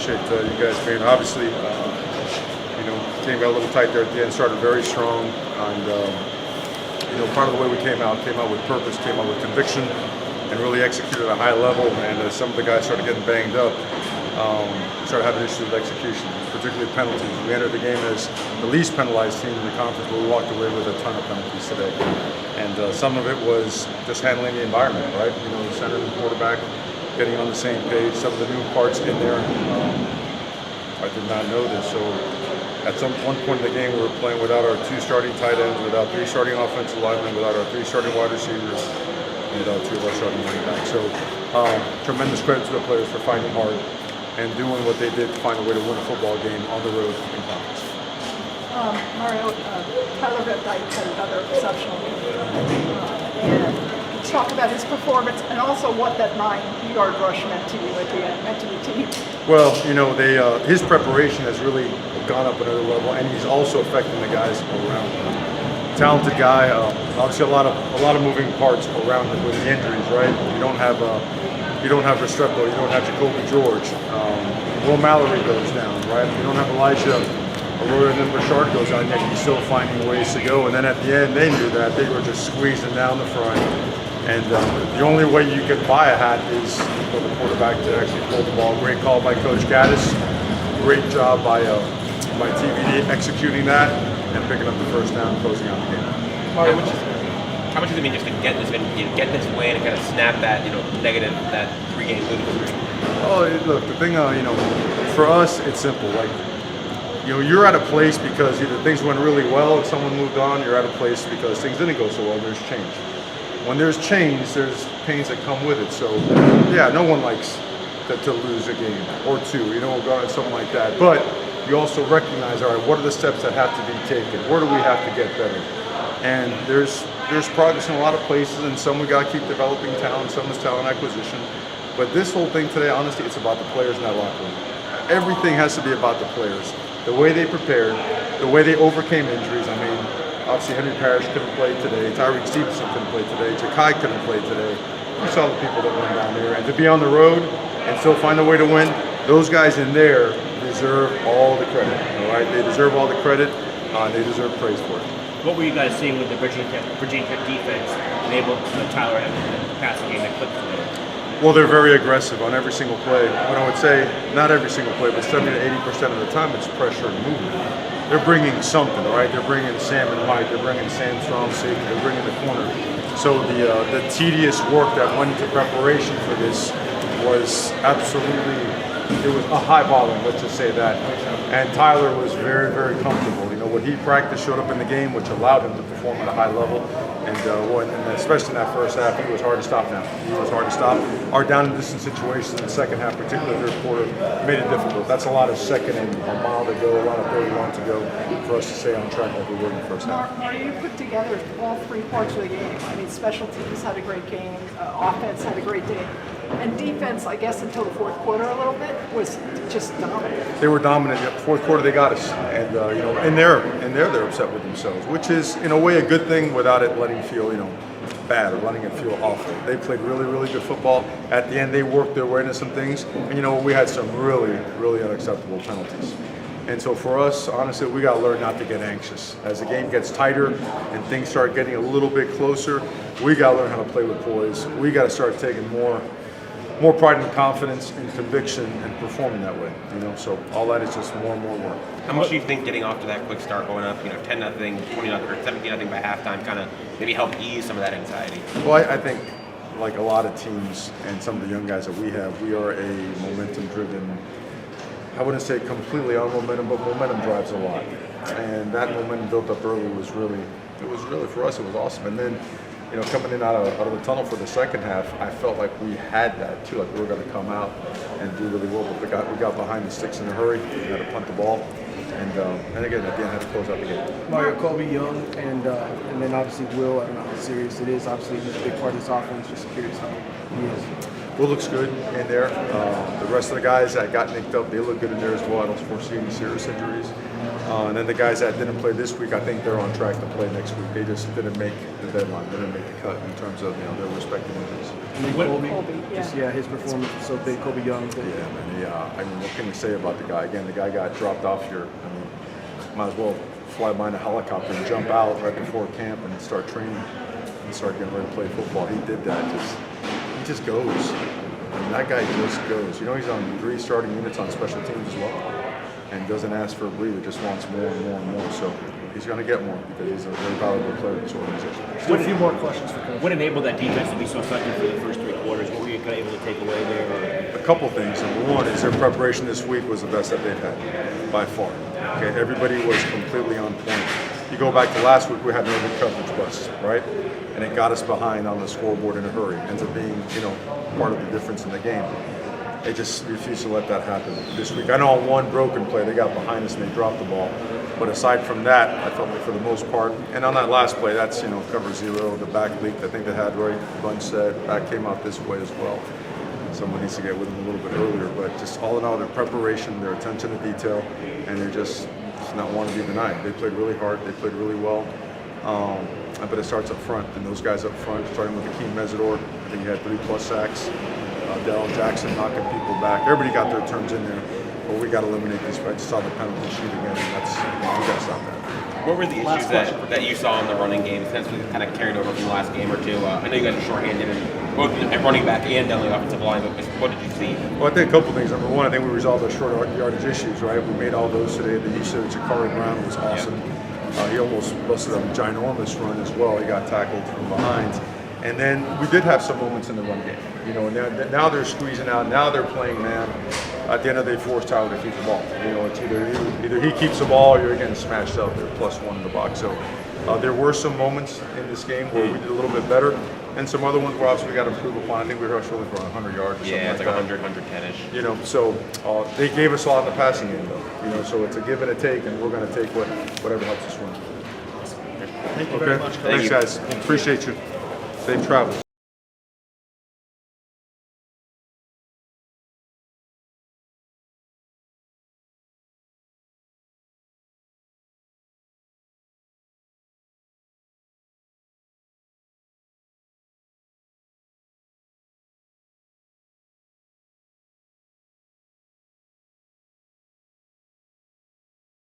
appreciate you guys being. Obviously, team got a little tight there at the end. Started very strong, and part of the way we came out with purpose, came out with conviction, and really executed at a high level. And some of the guys started getting banged up. Started having issues with execution, particularly penalties. We entered the game as the least penalized team in the conference, but we walked away with a ton of penalties today. And some of it was just handling the environment, right? The center and the quarterback getting on the same page. Some of the new parts in there, I did not know this. So at one point in the game, we were playing without our 2 starting tight ends, without 3 starting offensive linemen, without our 3 starting wide receivers, and without 2 of our starting running backs. So tremendous credit to the players for fighting hard and doing what they did to find a way to win a football game on the road in conference. Mario, Tyler Van Dyke had another exceptional game. And talk about his performance and also what that 9-yard rush meant to you at the end, meant to the team. Well, his preparation has really gone up another level, and he's also affecting the guys around him. Talented guy, obviously a lot of moving parts around him with the injuries, right? You don't have Restrepo, you don't have Jacoby George. Will Mallory goes down, right? You don't have Elijah Arroyo, and then Richard goes on, yet he's still finding ways to go. And then at the end, they knew that. They were just squeezing down the front. And the only way you can buy a hat is for the quarterback to actually pull the ball. Great call by Coach Gaddis. Great job by TVD executing that and picking up the first down, closing out the game. Mario, how much does it mean just to get this win and kind of snap that negative, that 3-game losing streak? Oh, look, the thing, for us, it's simple. Like, you're at a place because either things went really well and someone moved on. You're at a place because things didn't go so well. There's change. When there's change, there's pains that come with it. So, yeah, no one likes to lose a game or 2. Something like that. But you also recognize, all right, what are the steps that have to be taken? Where do we have to get better? And there's progress in a lot of places, and some we got to keep developing talent, some is talent acquisition. But this whole thing today, honestly, it's about the players in that locker room. Everything has to be about the players. The way they prepared, the way they overcame injuries. I mean, obviously Henry Parrish couldn't play today, Tyreek Stevenson couldn't play today, Ja'Kai couldn't play today. You saw the people that went down there. And to be on the road and still find a way to win, those guys in there deserve all the credit. All right, they deserve all the credit. They deserve praise for it. What were you guys seeing with the Virginia Tech defense enable Tyler Evans to pass the game that clipped today? Well, they're very aggressive on every single play. When I would say not every single play, but 70 to 80% of the time, it's pressure and movement. They're bringing something, all right? They're bringing Sam and Mike. They're bringing Sam strong safety. They're bringing the corner. So the tedious work that went into preparation for this was absolutely, it was a high volume, let's just say that. And Tyler was very, very comfortable. What he practiced showed up in the game, which allowed him to perform at a high level. And especially in that first half, he was hard to stop now. He was hard to stop. Our down and distance situations in the second half, particularly the third quarter, made it difficult. That's a lot of second and a mile to go, a lot of 31 to go for us to stay on track like we were in the first half. Mario, you put together all 3 parts of the game. I mean, special teams had a great game, offense had a great day. And defense, I guess, until the fourth quarter a little bit, was just dominant. They were dominant. Fourth quarter, they got us. And, in there, they're upset with themselves, which is, in a way, a good thing without it letting it feel, bad or letting it feel awful. They played really, really good football. At the end, they worked their way into some things. And, we had some really, really unacceptable penalties. And so for us, honestly, we got to learn not to get anxious. As the game gets tighter and things start getting a little bit closer, we got to learn how to play with poise. We got to start taking more pride and confidence and conviction and performing that way. So all that is just more and more work. How much do you think getting off to that quick start, going up, 10-0, 20-0, or 17-0 by halftime, kind of maybe help ease some of that anxiety? Well, I think, like a lot of teams and some of the young guys that we have, we are a momentum-driven. I wouldn't say completely on momentum, but momentum drives a lot. And that momentum built up early was really for us. It was awesome. And then, coming in out of the tunnel for the second half, I felt like we had that too. Like we were going to come out and do really well, but we got behind the sticks in a hurry. We had to punt the ball, and again at the end had to close out the game. Mario, Kobe Young, and then obviously Will. I don't know how serious it is. Obviously, he's a big part of this offense. Just curious how he is. Will looks good in there. The rest of the guys that got nicked up, they look good in there as well. I don't foresee any serious injuries. And then the guys that didn't play this week, I think they're on track to play next week. They just didn't make the deadline. They didn't make the cut in terms of their respective injuries. And then What- Colby, Colby, yeah. just his performance was so big. Colby Young. Yeah, man. Yeah. I mean, what can we say about the guy? Again, the guy got dropped off here. I mean, might as well fly behind a helicopter and jump out right before camp and start training and start getting ready to play football. He did that. He just goes. I mean, that guy just goes. You know, he's on 3 starting units on special teams as well, and doesn't ask for a breather. Just wants more and more and more. So he's going to get more because he's a very valuable player in this organization. Still a few more questions for Coach. What enabled that defense to be so effective for the first 3 quarters? What were you kind of able to take away there? A couple things. Number one is their preparation this week was the best that they've had, by far. Okay, everybody was completely on point. You go back to last week, we had no good coverage bust, right? And it got us behind on the scoreboard in a hurry. Ends up being, part of the difference in the game. They just refused to let that happen this week. I know on one broken play, they got behind us and they dropped the ball. But aside from that, I felt like for the most part, and on that last play, that's, cover 0, the back leaked. I think they had right bunch said, back came out this way as well. Someone needs to get with them a little bit earlier, but just all in all, their preparation, their attention to detail, and they're just not want to be denied. They played really hard, they played really well, but it starts up front, and those guys up front, starting with Akeem Mesidor, I think he had 3+ sacks, Darrell Jackson knocking people back. Everybody got their turns in there, but we got to eliminate this. I just saw the penalty shoot again, and we got to stop that. What were the issues that you saw in the running game since we kind of carried over from the last game or two? I know you guys are shorthanded and both at running back and down the offensive line, but what did you see? Well, I think a couple things. Number one, I think we resolved our short yardage issues, right? We made all those today. The use of Jakari Brown was awesome. He almost busted a ginormous run as well. He got tackled from behind. And then we did have some moments in the run game. Now they're squeezing out. Now they're playing man. At the end of the day, force Tyler to keep the ball. It's either he keeps the ball or you're getting smashed out there, +1 in the box. So there were some moments in this game where we did a little bit better, and some other ones where obviously we got to improve upon. I think we rushed really for 100 yards or something Yeah, it's like that. 100, 110-ish. So they gave us a lot in the passing game, though. So it's a give and a take, and we're going to take whatever helps us win. Thank you very much, Coach. Thanks, guys. Appreciate you. Safe travels.